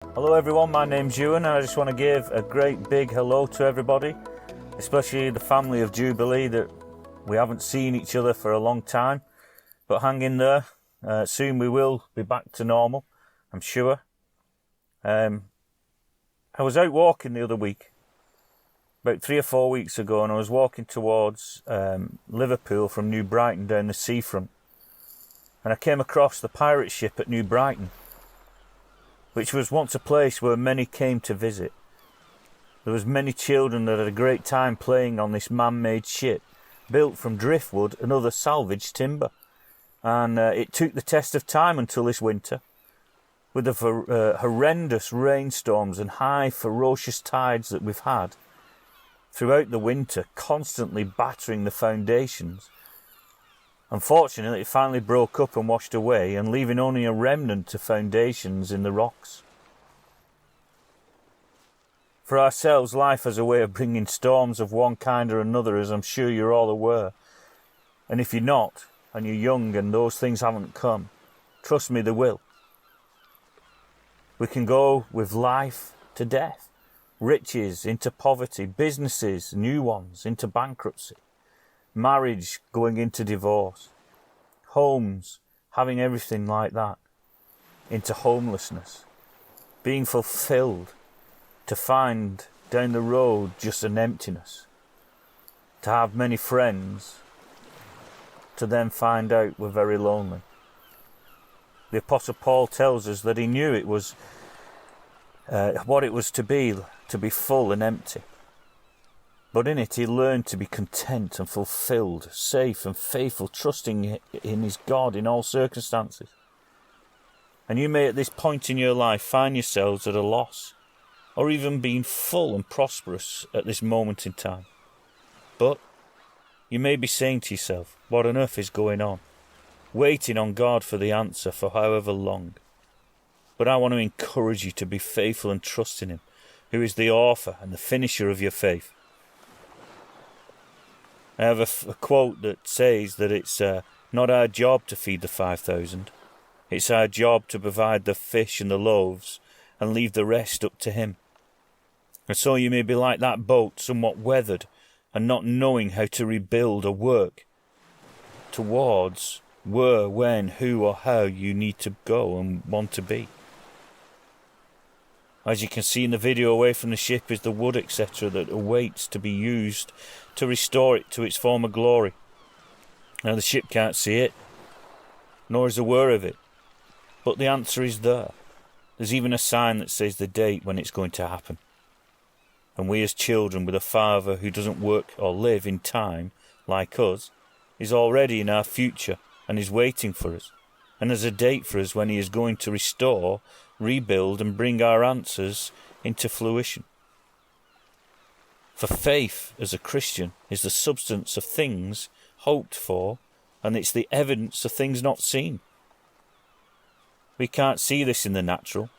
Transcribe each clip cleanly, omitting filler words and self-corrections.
Hello everyone, my name's Ewan and I just want to give a great big hello to everybody, especially the family of Jubilee that we haven't seen each other for a long time, but hang in there, soon we will be back to normal, I'm sure. I was out walking the other week, about 3 or 4 weeks ago, and I was walking towards Liverpool from New Brighton down the seafront, and I came across the pirate ship at New Brighton, which was once a place where many came to visit. There was many children that had a great time playing on this man-made ship, built from driftwood and other salvaged timber. And it took the test of time until this winter, with the horrendous rainstorms and high ferocious tides that we've had throughout the winter, constantly battering the foundations. Unfortunately, it finally broke up and washed away, and leaving only a remnant of foundations in the rocks. For ourselves, life has a way of bringing storms of one kind or another, as I'm sure you're all aware. And if you're not, and you're young and those things haven't come, trust me, they will. We can go with life to death, riches into poverty, businesses, new ones, into bankruptcy. Marriage going into divorce, homes, having everything like that, into homelessness, being fulfilled, to find down the road just an emptiness, to have many friends, to then find out we're very lonely. The Apostle Paul tells us that he knew it was what it was to be full and empty. But in it he learned to be content and fulfilled, safe and faithful, trusting in his God in all circumstances. And you may at this point in your life find yourselves at a loss, or even being full and prosperous at this moment in time. But you may be saying to yourself, what on earth is going on? Waiting on God for the answer for however long. But I want to encourage you to be faithful and trust in him, who is the author and the finisher of your faith. I have a quote that says that it's not our job to feed the 5,000. It's our job to provide the fish and the loaves and leave the rest up to him. And so you may be like that boat, somewhat weathered and not knowing how to rebuild or work towards where, when, who or how you need to go and want to be. As you can see in the video, away from the ship is the wood, etc., that awaits to be used to restore it to its former glory. Now the ship can't see it, nor is aware of it, but the answer is there. There's even a sign that says the date when it's going to happen. And we as children with a Father who doesn't work or live in time, like us, is already in our future and is waiting for us, and there's a date for us when he is going to restore, rebuild and bring our answers into fruition. For faith as a Christian is the substance of things hoped for, and it's the evidence of things not seen. We can't see this in the natural,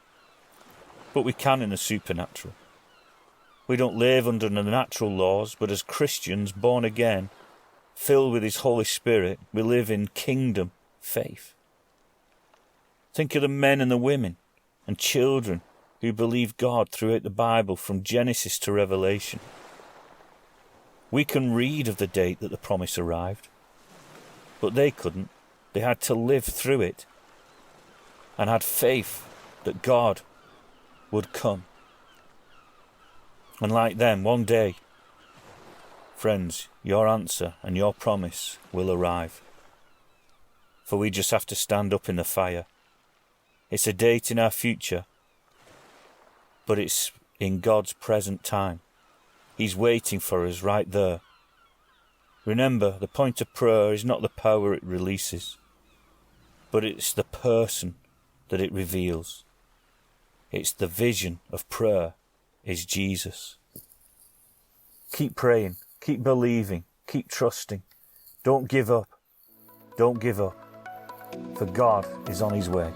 but we can in the supernatural. We don't live under the natural laws, but as Christians born again, filled with his Holy Spirit, we live in kingdom faith. Think of the men and the women and children who believe God throughout the Bible from Genesis to Revelation. We can read of the date that the promise arrived, but they couldn't. They had to live through it and had faith that God would come. And like them, one day, friends, your answer and your promise will arrive. For we just have to stand up in the fire. It's a date in our future, but it's in God's present time. He's waiting for us right there. Remember, the point of prayer is not the power it releases, but it's the person that it reveals. It's the vision of prayer is Jesus. Keep praying, keep believing, keep trusting. Don't give up. Don't give up, for God is on his way.